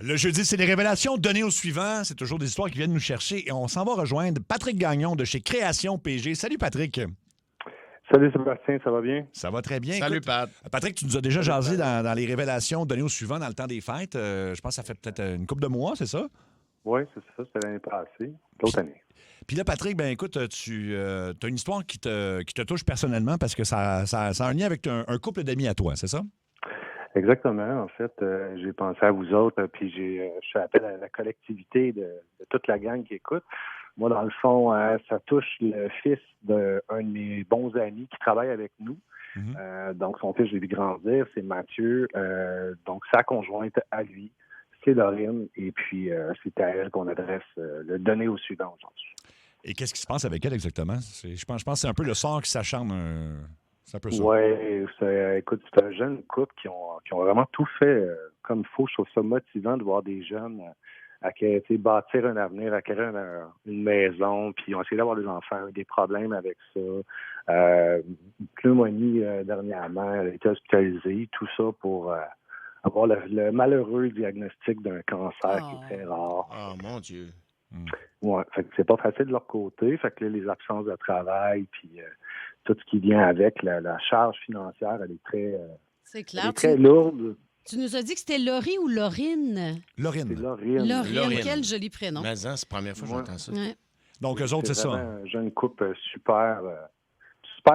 Le jeudi, c'est les révélations données au suivant. C'est toujours des histoires qui viennent nous chercher et on s'en va rejoindre Patrick Gagnon de chez Création PG. Salut Patrick. Salut Sébastien, ça va bien? Ça va très bien. Salut, Écoute, Pat. Patrick, tu nous as déjà jasé dans les révélations données au suivant dans le temps des fêtes. Je pense que ça fait peut-être une couple de mois, c'est ça? Oui, c'est ça, c'était l'année passée, l'autre année. Puis là, Patrick, ben écoute, tu as une histoire qui te touche personnellement parce que ça a un lien avec un couple d'amis à toi, c'est ça? Exactement. En fait, j'ai pensé à vous autres, puis je fais appel à la collectivité de toute la gang qui écoute. Moi, dans le fond, ça touche le fils d'un de mes bons amis qui travaille avec nous. Donc, son fils, je l'ai vu grandir, c'est Mathieu. Donc, sa conjointe à lui, c'est Laurine. Et puis, c'est à elle qu'on adresse le donner au suivant aujourd'hui. Et qu'est-ce qui se passe avec elle exactement? Je pense que c'est un peu le sort qui s'acharne. C'est un peu ça. Oui, écoute, c'est un jeune couple qui ont vraiment tout fait comme il faut. Je trouve ça motivant de voir des jeunes bâtir un avenir, acquérir une maison, puis ils ont essayé d'avoir des enfants, des problèmes avec ça. Une pneumonie dernièrement, elle a été hospitalisée, tout ça pour avoir le malheureux diagnostic d'un cancer qui est très rare. Oh, mon Dieu. Ouais, fait que c'est pas facile de leur côté. Fait que là, les absences de travail, puis tout ce qui vient avec, la charge financière, elle est très, c'est clair. elle est très lourde. Tu nous as dit que c'était Laurie ou Laurine? Laurine. C'est Laurine. Laurine, quel joli prénom. Mais c'est la première fois que j'entends ça. Ouais. Donc, eux autres, c'est ça. Un jeune couple super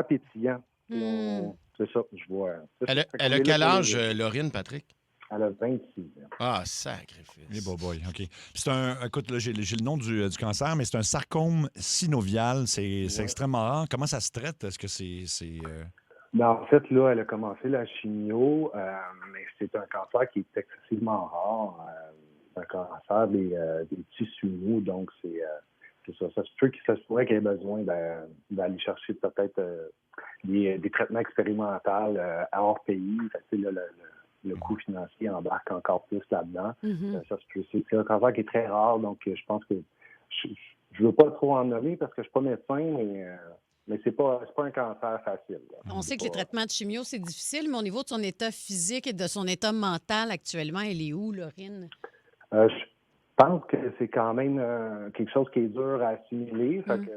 pétillant. C'est ça, je vois. Elle a quel âge, Laurine, Patrick? Elle a 26 ans. Ah, sacrifice. Eh boy, OK. Puis écoute, là, j'ai le nom du cancer, mais c'est un sarcome synovial. C'est extrêmement rare. Comment ça se traite? Est-ce que c'est Ben, en fait, là, elle a commencé la chimio, mais c'est un cancer qui est excessivement rare. C'est un cancer des tissus mous, donc c'est ça. Ça se pourrait qu'elle ait besoin d'aller chercher peut-être des traitements expérimentaux hors pays. Fait que, là, le coût financier embarque encore plus là-dedans. Ça se peut. C'est un cancer qui est très rare, donc je pense que je veux pas trop en nommer parce que je suis pas médecin, mais c'est pas un cancer facile. Là. On sait que les traitements de chimio, c'est difficile, mais au niveau de son état physique et de son état mental actuellement, elle est où, Laurine? Je pense que c'est quand même quelque chose qui est dur à assimiler. Fait que,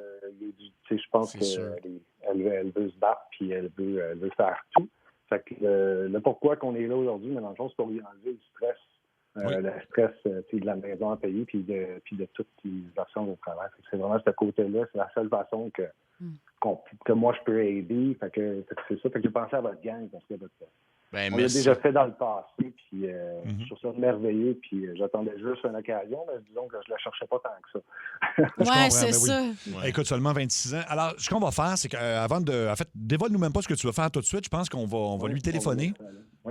je pense qu'elle veut se battre puis elle veut faire tout. Fait que le pourquoi qu'on est là aujourd'hui, mais dans le fond, c'est pour lui enlever le stress. Le stress de la maison à payer puis de toutes les actions au travail. C'est vraiment ce côté-là. C'est la seule façon que moi, je peux aider. Fait que c'est ça. Fait que j'ai pensé à votre gang parce que on l'a déjà fait dans le passé. Puis je trouve ça merveilleux. Puis j'attendais juste une occasion, mais disons que je la cherchais pas tant que ça. Oui, c'est ça. Ouais. Écoute, seulement 26 ans. Alors, ce qu'on va faire, c'est qu'avant de... En fait, dévoile-nous même pas ce que tu vas faire tout de suite. Je pense qu'on va lui téléphoner.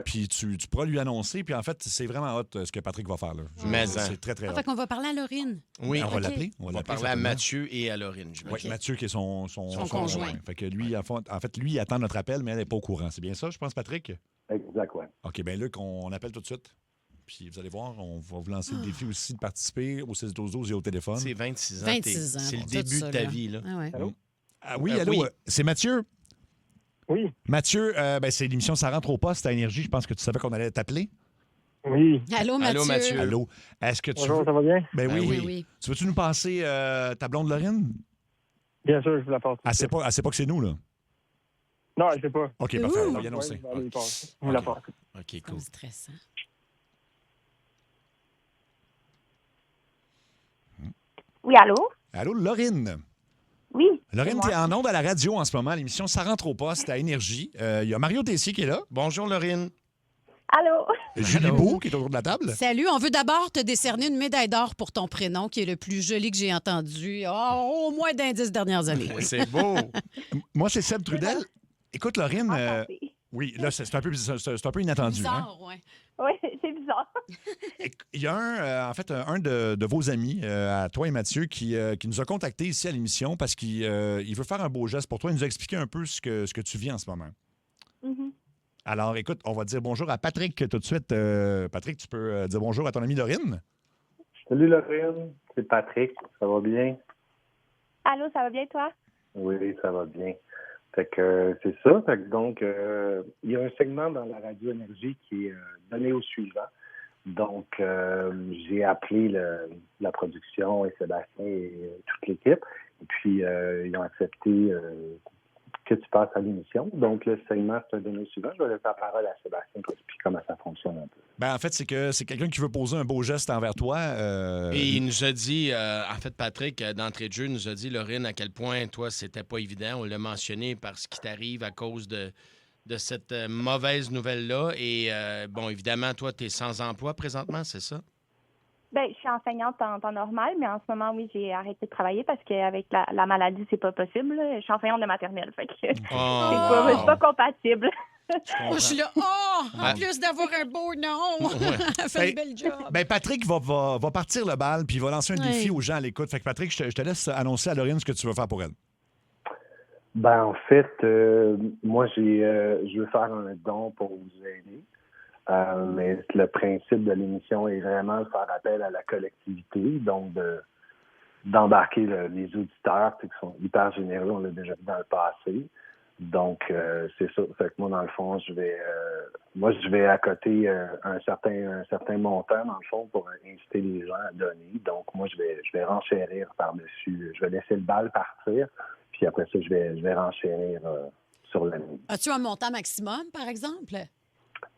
Puis tu pourras lui annoncer. Puis en fait, c'est vraiment hot ce que Patrick va faire. Là. C'est très, très hot. Fait qu'on va parler à Laurine. Oui. On va l'appeler. On va parler à Mathieu et à Laurine. Oui, Mathieu qui est son conjoint. Fait que lui, en fait, lui, il attend notre appel, mais elle n'est pas au courant. C'est bien ça, je pense, Patrick? Exact, oui. OK, bien Luc, on appelle tout de suite. Puis vous allez voir, on va vous lancer le défi aussi de participer au 6-12-12 et au téléphone. C'est 26 ans. 26 ans. C'est le début de ta vie, là. Ah ouais. Allô? Oui, allô? Oui. C'est Mathieu? Oui. Mathieu, c'est l'émission Ça rentre au poste à Énergie. Je pense que tu savais qu'on allait t'appeler. Oui. Allô, Mathieu. Allô, Mathieu. Allô? Est-ce que tu Bonjour, veux... ça va bien? Ben oui. Oui. Tu veux-tu nous passer ta blonde Laurine? Bien sûr, je vous la passe. Elle sait pas que c'est nous, là. Non, je sais pas. OK, parfait. On va y annoncer. Vous la passe. OK, C'est cool. stressant. Oui, allô? Allô, Laurine? Oui. Laurine, c'est t'es moi. en onde à la radio en ce moment. L'émission Ça rentre au poste à Énergie. Il y a Mario Tessier qui est là. Bonjour, Laurine. Allô? Julie Beau qui est autour de la table. Salut, on veut d'abord te décerner une médaille d'or pour ton prénom, qui est le plus joli que j'ai entendu au moins dans les 10 dernières années. C'est beau. Moi, c'est Seb Trudel. Écoute, Laurine, Enchantée. oui, là, c'est un peu inattendu. Hein? Bizarre, ouais. Oui, c'est bizarre. Il y a un de vos amis, à toi et Mathieu, qui nous a contactés ici à l'émission parce qu'il veut faire un beau geste pour toi. Il nous a expliqué un peu ce que tu vis en ce moment. Mhm. Alors, écoute, on va dire bonjour à Patrick tout de suite. Patrick, tu peux dire bonjour à ton ami Laurine? Salut Laurine, c'est Patrick. Ça va bien? Allô, ça va bien, toi? Oui, ça va bien. Fait que c'est ça. Fait que donc, il y a un segment dans la radio Énergie qui est donné au suivant. Donc, j'ai appelé la production et Sébastien et toute l'équipe. Et puis, ils ont accepté que tu passes à l'émission. Donc, le segment, c'est un donné suivant. Je vais laisser la parole à Sébastien pour expliquer comment ça fonctionne un peu. Ben, en fait, c'est que c'est quelqu'un qui veut poser un beau geste envers toi. Et il nous a dit, en fait, Patrick, d'entrée de jeu, nous a dit, Laurine, à quel point, toi, c'était pas évident. On l'a mentionné parce qu'il t'arrive à cause de cette mauvaise nouvelle-là. Et, bon, évidemment, toi, tu es sans emploi présentement, c'est ça? Ben, je suis enseignante en temps normal, mais en ce moment, oui, j'ai arrêté de travailler parce qu'avec la maladie, c'est pas possible. Je suis enseignante de maternelle, fait que c'est pas compatible. Je suis là, en plus d'avoir un beau nom, elle fait une belle job. Ben, Patrick va partir le bal puis il va lancer un défi aux gens à l'écoute. Fait que Patrick, je te laisse annoncer à Laurine ce que tu veux faire pour elle. Ben, en fait, moi, je veux faire un don pour vous aider. Mais le principe de l'émission est vraiment de faire appel à la collectivité, donc d'embarquer les auditeurs qui sont hyper généreux, on l'a déjà vu dans le passé. Donc, c'est ça. Fait que moi, dans le fond, je vais accoter un certain montant, dans le fond, pour inciter les gens à donner. Donc, moi, je vais renchérir par-dessus. Je vais laisser le bal partir, puis après ça, je vais renchérir sur l'année. As-tu un montant maximum, par exemple?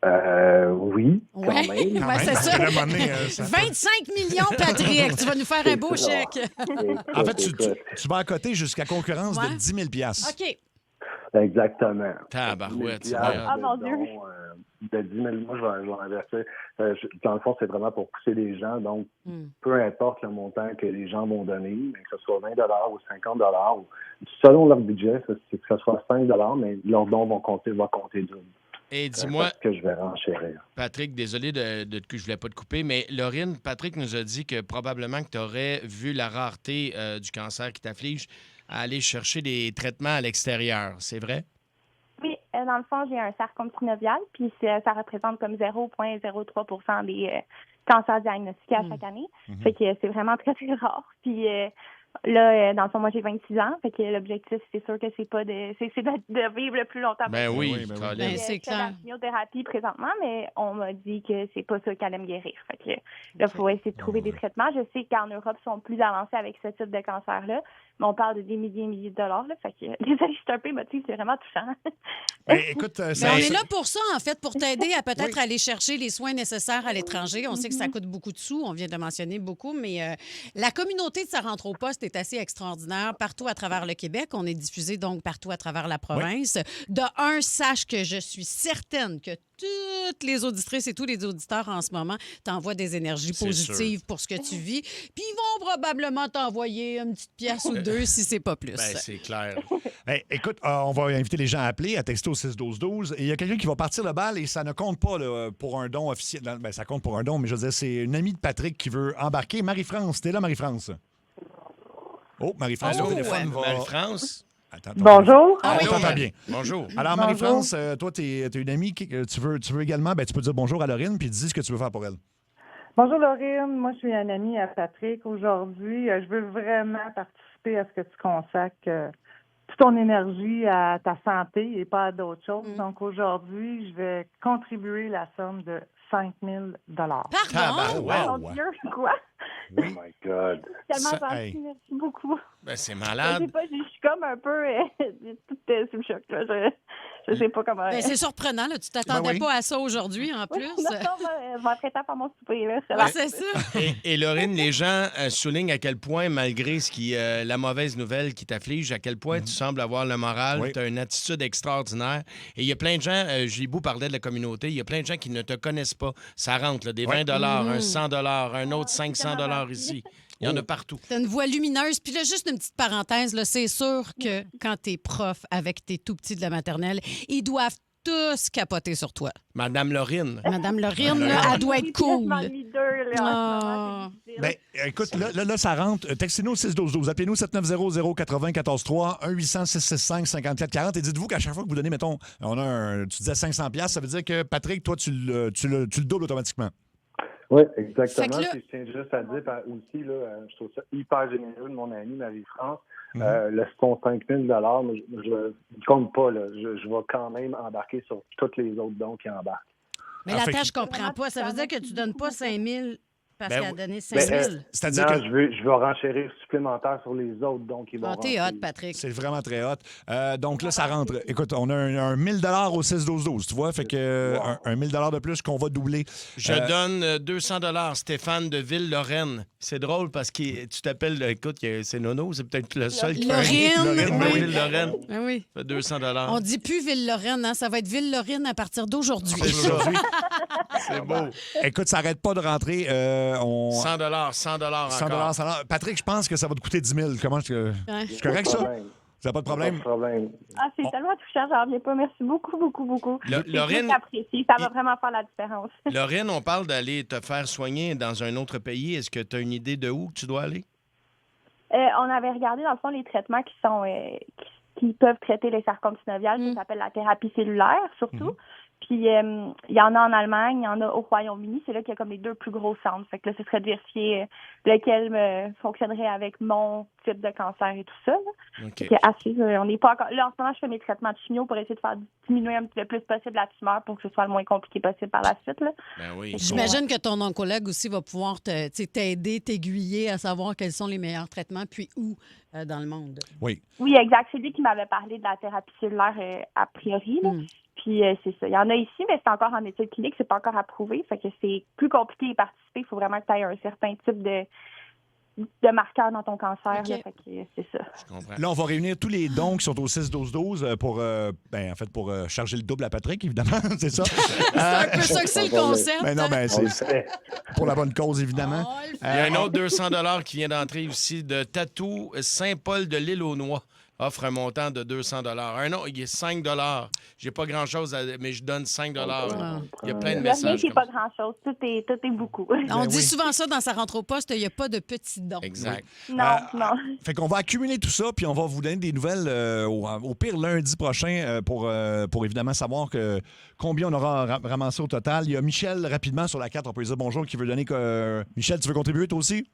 Oui, quand même. Ouais, c'est ça. 25 millions, Patrick. Tu vas nous faire un beau chèque. En fait, tu vas à côté jusqu'à concurrence de 10 000 OK. Exactement. Tabarouette. Mon Dieu. De 10 000, moi, je vais inverser. Dans le fond, c'est vraiment pour pousser les gens. Donc, peu importe le montant que les gens vont donner, mais que ce soit 20 ou 50 ou selon leur budget, c'est que ce soit 5 mais leurs dons va compter double. Et dis-moi, que je vais renchérir. Patrick, désolé que je voulais pas te couper, mais Laurine, Patrick nous a dit que probablement que tu aurais vu la rareté du cancer qui t'afflige à aller chercher des traitements à l'extérieur. C'est vrai? Oui, dans le fond, j'ai un sarcome synovial, puis ça représente comme 0,03 des cancers diagnostiqués à chaque année. Fait que c'est vraiment très, très rare. Puis là, dans le fond, moi, j'ai 26 ans. Fait que l'objectif, c'est sûr que c'est pas de vivre le plus longtemps Ben possible. oui, Ben, c'est Je fais clair. la chimiothérapie présentement, mais on m'a dit que c'est pas ça qui allait me guérir. Fait que là, il faut essayer de trouver des traitements. Je sais qu'en Europe, ils sont plus avancés avec ce type de cancer-là, mais on parle de des milliers de dollars. Là, fait que, désolé, je suis un peu émotive, c'est vraiment touchant. Ben, écoute, Mais on est là pour ça, en fait, pour t'aider à peut-être aller chercher les soins nécessaires à l'étranger. On sait que ça coûte beaucoup de sous, on vient de le mentionner beaucoup, mais la communauté de Ça rentre au poste est assez extraordinaire partout à travers le Québec. On est diffusé donc partout à travers la province. De un, sache que je suis certaine que toutes les auditrices et tous les auditeurs en ce moment t'envoient des énergies positives pour ce que tu vis. Puis ils vont probablement t'envoyer une petite pièce ou deux si c'est pas plus. Ben, c'est clair. Hey, écoute, on va inviter les gens à appeler, à texter au 6-12-12. Et il y a quelqu'un qui va partir le bal et ça ne compte pas là, pour un don officiel. Ben, ça compte pour un don, mais je veux dire, c'est une amie de Patrick qui veut embarquer. Marie-France, t'es là, Marie-France? Oh, Marie-France, Allô, le téléphone va... Marie-France? Attends, Bonjour. Ah, Allô, on t'entend bien. Bonjour. Alors, Marie-France, toi, t'es une amie. Tu veux également, ben, tu peux dire bonjour à Laurine puis dis ce que tu veux faire pour elle. Bonjour Laurine, moi je suis une amie à Patrick. Aujourd'hui, je veux vraiment participer à ce que tu consacres toute ton énergie à ta santé et pas à d'autres choses. Donc aujourd'hui, je vais contribuer la somme de 5 000 $. Pardon? Mon Dieu, quoi? Oh my God. Tellement Ça, gentil, hey. merci beaucoup. Ben, c'est Je malade. sais pas, je suis comme un peu toute sous le choc. Là. Je sais pas comment. Ben, c'est surprenant, là. Tu t'attendais Ben oui. pas à ça aujourd'hui, en plus. Non, je m'apprête à faire mon souper. Là. Ouais, c'est ça. Et Laurine, les gens soulignent à quel point, malgré la mauvaise nouvelle qui t'afflige, à quel point tu sembles avoir le moral, Oui. tu as une attitude extraordinaire. Et il y a plein de gens, Gilles parlait de la communauté, il y a plein de gens qui ne te connaissent pas. Ça rentre, là, des 20 un 100 un autre 500 ici. Il y en a partout. T'as une voix lumineuse. Puis là, juste une petite parenthèse, là, c'est sûr que quand t'es prof avec tes tout-petits de la maternelle, ils doivent tous capoter sur toi. Madame Laurine. Madame Laurine, là, elle doit être cool. Là, Ben, écoute, là, ça rentre. Textez-nous au 6-12-12. Appelez-nous 790-080-14-3, 1-800-665-5440. Et dites-vous qu'à chaque fois que vous donnez, mettons, tu disais 500$, ça veut dire que, Patrick, toi, tu le doubles automatiquement. Oui, exactement. Fait que là- Puis je tiens juste à dire aussi, là, je trouve ça hyper généreux de mon ami Marie-France. Le son 5 000 $, je compte pas. Là. Je vais quand même embarquer sur tous les autres dons qui embarquent. Mais Ah, la fait tâche, que- je comprends pas. Ça veut dire que tu donnes pas 5 000 parce Ben qu'elle a oui. donné 5 000. C'est-à-dire Non, que je vais renchérir supplémentaire sur les autres, donc ils vont Ah, t'es rentrer. hot, Patrick. c'est vraiment très hot. Donc là, ça rentre. Écoute, on a un 1 000 au 6-12-12, tu vois? Fait que un 1 000 de plus qu'on va doubler. Je donne 200 Stéphane de Ville-Lorraine. C'est drôle parce que tu t'appelles, écoute, c'est Nono, c'est peut-être le seul qui Lorraine, Lorraine de oui. Ville-Lorraine. Ah oui. Ça fait 200 On dit plus Ville-Lorraine, hein? Ça va être Ville-Lorraine à partir d'aujourd'hui. C'est ça. Aujourd'hui. C'est beau. Écoute, ça n'arrête pas de rentrer. 100 100 encore. 100 Patrick, je pense que ça va te coûter 10 000. Comment c'est correct, ça? Problème. Ça pas de problème? Pas de problème. Ah, c'est tellement touchant, j'en reviens pas. Merci beaucoup, beaucoup, beaucoup. Lorraine- C'est apprécié. Ça va vraiment faire la différence. Lorraine, on parle d'aller te faire soigner dans un autre pays. Est-ce que tu as une idée de où que tu dois aller? On avait regardé, dans le fond, les traitements qui sont qui peuvent traiter les sarcomes synoviales. Ça s'appelle la thérapie cellulaire, surtout. Puis, il y en a en Allemagne, il y en a au Royaume-Uni. C'est là qu'il y a comme les 2 plus gros centres. Fait que là, ce serait de vérifier lequel fonctionnerait avec mon type de cancer et tout ça. Là. OK. Fait que on n'est pas encore... Là, en ce moment, je fais mes traitements de chimio pour essayer de faire diminuer un petit peu plus possible la tumeur pour que ce soit le moins compliqué possible par la suite. Là. Ben oui. J'imagine que ton oncologue aussi va pouvoir t'aider, t'aiguiller à savoir quels sont les meilleurs traitements, puis où dans le monde. Oui. Oui, exact. C'est lui qui m'avait parlé de la thérapie cellulaire a priori. Là. Puis c'est ça. Il y en a ici, mais c'est encore en études cliniques, c'est pas encore approuvé. Fait que c'est plus compliqué d'y participer. Il faut vraiment que tu aies un certain type de marqueur dans ton cancer. OK. Là. Fait que c'est ça. Je comprends. Là, on va réunir tous les dons qui sont au 6-12-12 pour, pour charger le double à Patrick, évidemment. C'est ça. C'est un peu ça que c'est le concept. Ben non, ben, On le c'est fait. pour la bonne cause, évidemment. On le fait. Il y a un autre 200 qui vient d'entrer aussi de Tatou Saint-Paul de l'Île-aux-Noix. Offre un montant de 200 Un autre, il est 5 J'ai pas grand-chose, mais je donne 5 Il y a plein de Il y a rien messages. qui n'est comme pas grand-chose. Tout est beaucoup. On dit oui. souvent ça dans sa rentre au poste, il n'y a pas de petits dons. ça. Exact. Non, non. Fait qu'on va accumuler tout ça, puis on va vous donner des nouvelles au pire lundi prochain pour évidemment savoir combien on aura ramassé au total. Il y a Michel, rapidement, sur la carte, on peut lui dire bonjour, qui veut donner... Michel, tu veux contribuer toi aussi?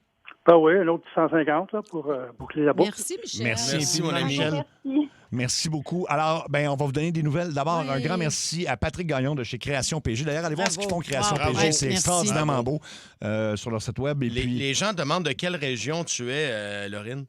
Ah oui, un autre 150 là, pour boucler la boucle. Merci, Michel. Merci, mon ami. Merci. Merci beaucoup. Alors, on va vous donner des nouvelles. D'abord, un grand merci à Patrick Gagnon de chez Création PG. D'ailleurs, allez voir ce Bravo. qu'ils font, Création Bravo. PG. Ouais, C'est merci. extraordinairement beau sur leur site web. Et puis, Les gens demandent de quelle région tu es, Laurine?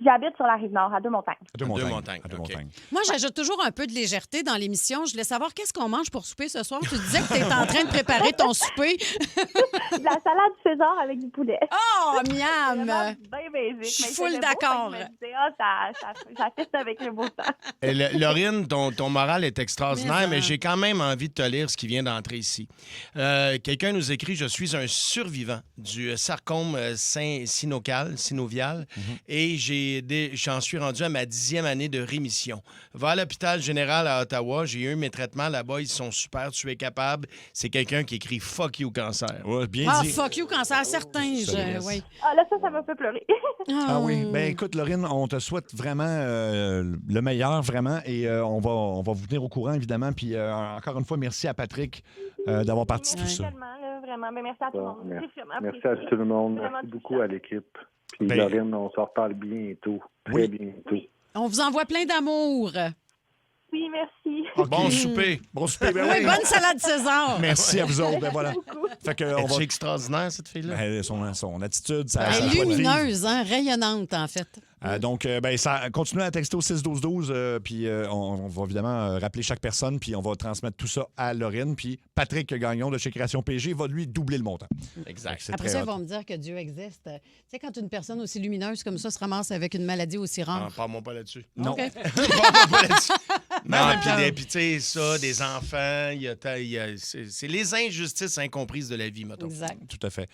J'habite sur la Rive-Nord, à Deux-Montagnes. à Deux-Montagnes. Montagnes, À OK. Deux-Montagnes. Moi, j'ajoute toujours un peu de légèreté dans l'émission. Je voulais savoir qu'est-ce qu'on mange pour souper ce soir. Tu disais que tu es en train de préparer ton souper. De la salade César avec du poulet. Oh, Vraiment miam! bien basique. Je suis mais il full faisait beau, d'accord. fait que je me disais, ça fit avec le beau temps. Laurine, ton moral est extraordinaire, Mais mais j'ai quand même envie de te lire ce qui vient d'entrer ici. Quelqu'un nous écrit « Je suis un survivant du sarcome synovial et j'en suis rendu à ma 10e année de rémission. Va à l'hôpital général à Ottawa, j'ai eu mes traitements là-bas, ils sont super, tu es capable. » C'est quelqu'un qui écrit « Fuck you, cancer ». Ouais, bien Ah, dit. fuck you, cancer, certain. Oui. Ah, là, ça m'a fait pleurer. Ah oui. Ben écoute, Laurine, on te souhaite vraiment le meilleur, vraiment. Et on va vous tenir au courant, évidemment. Puis encore une fois, merci à Patrick d'avoir parti de tout Merci ça. tellement, là, vraiment. Mais merci à tout le monde. Merci. C'est vraiment Merci à apprécié. tout le monde. Vraiment Merci beaucoup touchant. à l'équipe. Puis Ben- Laurine, on se reparle bientôt. Très Oui. bientôt. On vous envoie plein d'amour. Oui, merci. OK. Bon souper. Bon souper. Ben Oui, oui. bonne salade César. Merci à vous autres. Ben voilà. Fait que, on va... C'est extraordinaire, cette fille-là. Ben, son attitude, ça Elle ça est joie de vivre. lumineuse, hein, rayonnante, en fait. Donc, ça continue à texter au 6-12-12, puis on va évidemment rappeler chaque personne, puis on va transmettre tout ça à Laurine, puis Patrick Gagnon de chez Création PG va lui doubler le montant. Exact. C'est Après très ça, ils hot. vont me dire que Dieu existe. Tu sais, quand une personne aussi lumineuse comme ça se ramasse avec une maladie aussi Ah, rare. parle-moi pas là-dessus. Non. OK. Parle-moi pas là-dessus. Non, même temps. puis tu sais, ça, des enfants, c'est les injustices incomprises de la vie, mettons. Exact. Tout à fait.